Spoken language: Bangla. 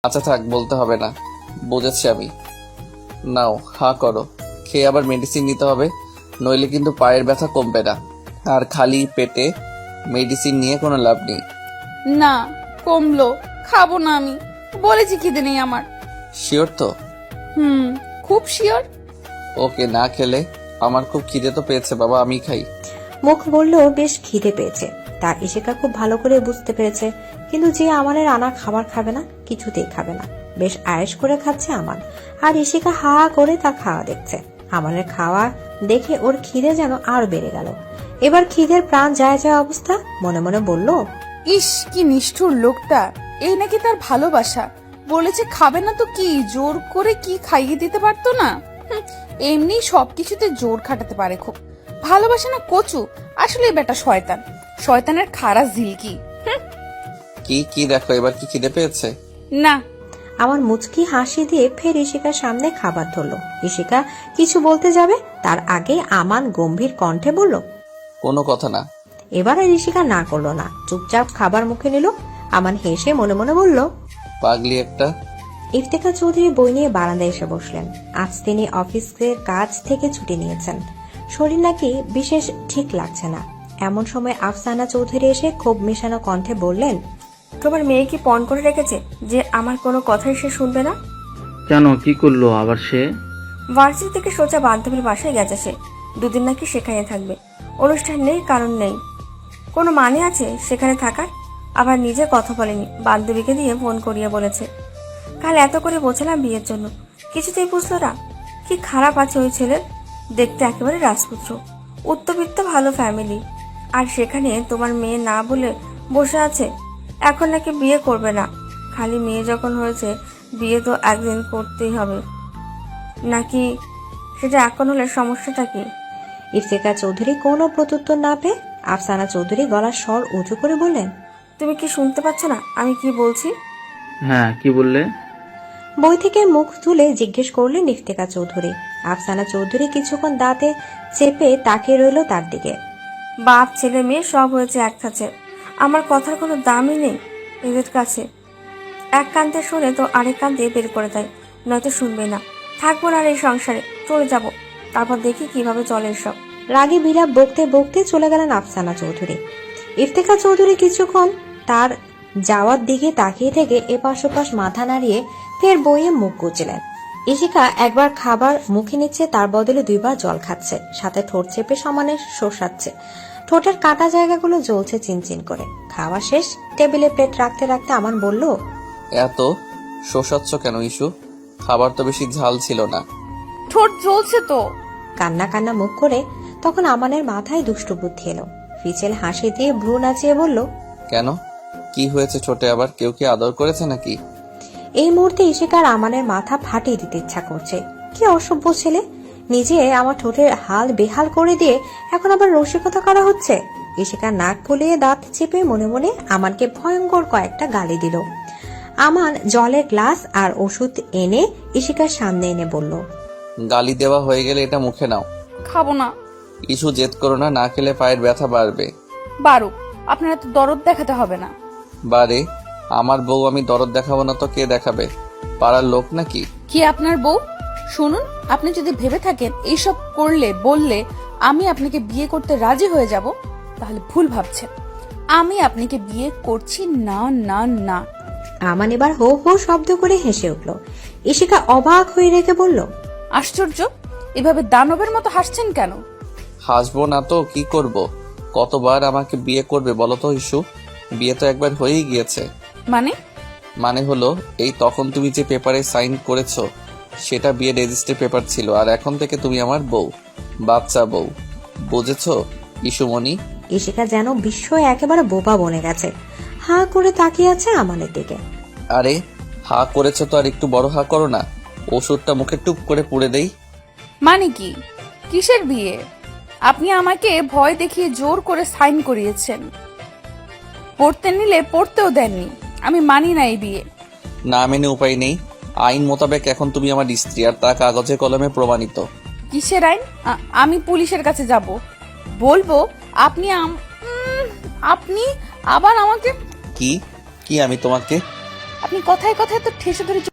আচ্ছা থাক, বলতে হবে না, বুঝেছি আমি। নাও, হা করো। খেয়ে আবার মেডিসিন নিতে হবে, নইলে কিন্তু পায়ের ব্যথা কমবে না। আর খালি পেটে মেডিসিন নিয়ে কোনো লাভ নেই। না, কমলো, খাবো না আমি। বলেছি খিদে নেই আমার। শিওর তো? খুব শিওর। ওকে, না খেলে আমার খুব খিদে তো পেয়েছে বাবা, আমি খাই। মুখ বলল বেশ খিদে পেয়েছে। তা ইশিকা খুব ভালো করে বুঝতে পেরেছে, কিন্তু যে আমানের আনা খাবার খাবে না, কিছুতেই খাবে না। বেশ আয়েশ করে খাচ্ছে আমান, আর ইশিকা হা করে তার খাওয়া দেখছে। আমানের খাওয়া দেখে ওর খিদে যেন আরো বেড়ে গেল। এবার খিদের প্রাণ যায় যায় অবস্থা। মনে মনে বলল, ইস, কি নিষ্ঠুর লোকটা। এই নাকি তার ভালোবাসা। বলেছে খাবে না তো কি, জোর করে কি খাইয়ে দিতে পারতো না? এমনি সবকিছুতে জোর খাটাতে পারে খুব। ভালোবাসা না কচু, আসলে বেটা শয়তান, শয়তানের খারা ঝিলকি। কি কি দেখো, এবার কি খিদে পেয়েছে? না। আমার মুচকি হাসি দিয়ে ফের ইশিকার সামনে খাবার ধরলো। ইশিকা কিছু বলতে যাবে, তার আগে আমান গম্ভীর কণ্ঠে বলল, কোনো কথা না। এবার আর ইশিকা না করলো না, চুপচাপ খাবার মুখে নিল। আমান হেসে মনে মনে বলল, পাগলি একটা। ইফতেখার চৌধুরী বই নিয়ে বারান্দায় এসে বসলেন। আজ তিনি অফিসের কাজ থেকে ছুটি নিয়েছেন, শরীর নাকি বিশেষ ঠিক লাগছে না। এমন সময় আফসানা চৌধুরী এসে ক্ষোভ মেশানো কণ্ঠে বললেন, তোমার মেয়ে কি পণ করে রেখেছে যে আমার কোনো কথাই সে শুনবে না? কেন, কি করলো আবার সে? ভার্সিটি থেকে সোজা বান্ধবীর বাসায় গেছে সে। দুদিন নাকি সেখানে থাকবে। অনুষ্ঠান নেই, কারণ নেই। কোনো মানে আছে সেখানে থাকার? আবার নিজে কথা বলেনি, বান্ধবীকে দিয়ে ফোন করিয়ে বলেছে। কাল এত করে বোঝালাম বিয়ের জন্য, কিছুতেই বুঝলো না। কি খারাপ আছে ওই ছেলের, দেখতে একেবারে রাজপুত্র, উচ্চবিত্ত ভালো ফ্যামিলি। আর সেখানে তোমার মেয়ে না বলে বসে আছে। এখন নাকি বিয়ে করবে না। খালি মেয়ে যখন হয়েছে, বিয়ে তো একদিন করতেই হবে নাকি? সেটা এখন হলে সমস্যাটা কি? ইফতেখার চৌধুরী কোনো প্রত্যুত্তর না পেয়ে আফসানা চৌধুরী গলার স্বর উঁচু করে বললেন, তুমি কি শুনতে পাচ্ছ না আমি কি বলছি? হ্যাঁ, কি বললে? বই থেকে মুখ তুলে জিজ্ঞেস করলেন ইফতেখার চৌধুরী। আফসানা চৌধুরী কিছুক্ষণ দাঁতে চেপে তাকিয়ে রইল তার দিকে। বাপ ছেলে মেয়ে সব হয়েছে এক কাছে, আমার কথার কোনো দামই নেই এদের কাছে। এক কান্তে শুনে তো আরেক কান্তে বের করে দেয়, নয়তো শুনবে না। থাকবো না আর এই সংসারে, চলে যাব। তারপর দেখি কিভাবে চলে এসব। রাগে বিলাপ বকতে বকতে চলে গেলেন আফসানা চৌধুরী। ইফতেখার চৌধুরী কিছুক্ষণ তার যাওয়ার দিকে তাকিয়ে থেকে এপাশ ওপাশ মাথা নাড়িয়ে ফের বইয়ে মুখ গুজলেন। ইশিকা একবার খাবার মুখে নিচ্ছে, তার বদলে দুইবার জল খাচ্ছে, সাথে ঠোঁট চেপে সমানে শোষাচ্ছে। ঠোঁটের কাটা জায়গাগুলো জ্বলছে চিনচিন করে। খাওয়া শেষ, টেবিলে প্লেট রাখতে রাখতে আমান বলল, এত শোষাচ্ছ কেন ইস্যু? খাবার তো বেশি ঝাল ছিল না। ঠোঁট জ্বলছে তো। কান্না কান্না মুখ করে তখন আমানের মাথায় দুষ্টু বুদ্ধি এলো। ফিচেল হাসি দিয়ে ভ্রু নাচিয়ে বলল, কেন, কি হয়েছে ছোটে? আবার কেউ কি আদর করেছে নাকি? এই মুহূর্তে ইশিকার আমানের মাথা ফাটিয়ে দিতে ইচ্ছা করছে। কি অসভ্য ছেলে, নিজে আমার ঠোঁটের হাল বেহাল করে দিয়ে এখন আবার রসিকতা করা হচ্ছে। ইশিকার নাক ফুলিয়ে দাঁত চেপে মনে মনে আমানকে ভয়ঙ্কর কয়েকটা গালি দিল। আমান জলের গ্লাস আর ওষুধ এনে ইশিকার সামনে এনে বলল, গালি দেওয়া হয়ে গেলে এটা মুখে নাও। খাবো না। ইস্যু জেদ করো না, না খেলে পায়ের ব্যথা বাড়বে। বারুক, আপনারা তো দরদ দেখাতে হবে না। বারে, আমার বউ, আমি দরদ দেখাবো না তো কে দেখাবে? পাড়ার লোক নাকি? কি আপনার বউ? শুনুন, আপনি যদি ভেবে থাকেন এইসব করলে বললে আমি আপনাকে বিয়ে করতে রাজি হয়ে যাব, তাহলে ভুল ভাবছেন। আমি আপনাকে বিয়ে করছি না, না, না। আমান এবার হো হো শব্দ করে হেসে উঠল। ইশিকা অবাক হয়ে রেখে বলল, আশ্চর্য, এভাবে দানবের মতো হাসছেন কেন? হাসবো না তো কি করব? কতবার আমাকে বিয়ে করবে বলো তো ইস্যু? বিয়ে তো একবার হয়েই গিয়েছে। মানে হলো এই, তখন তুমি যে পেপারে সাইন করেছো সেটা বিয়ে রেজিস্ট্রি পেপার ছিল, আর এখন থেকে তুমি আমার বউ, বাচ্চা বউ। বুঝেছো ইস্যুমণি? ইশিকা যেন বিস্ময়ে একেবারে বোবা বনে গেছে, হা করে তাকিয়ে আছে আমানের দিকে। আরে হা করেছো তো আর একটু বড় হা করো না, ওষুধটা মুখে টুপ করে পুড়ে দেই। মানে কি? কিসের বিয়ে? আপনি আমাকে ভয় দেখিয়ে জোর করে সাইন করিয়েছেন, পড়তে নিলে পড়তেও দেননি। আমি মানি না এই বিয়ে। না মেনে উপায় নেই, আইন মোতাবেক এখন তুমি আমার স্ত্রী, আর তা কাগজে কলমে প্রমাণিত। কিসের আইন? আমি পুলিশের কাছে যাব, বলবো আপনি আপনি আবার আমাকে। কি কি আমি তোমাকে? আপনি কথায় কথায় তো ঠেসে ধরে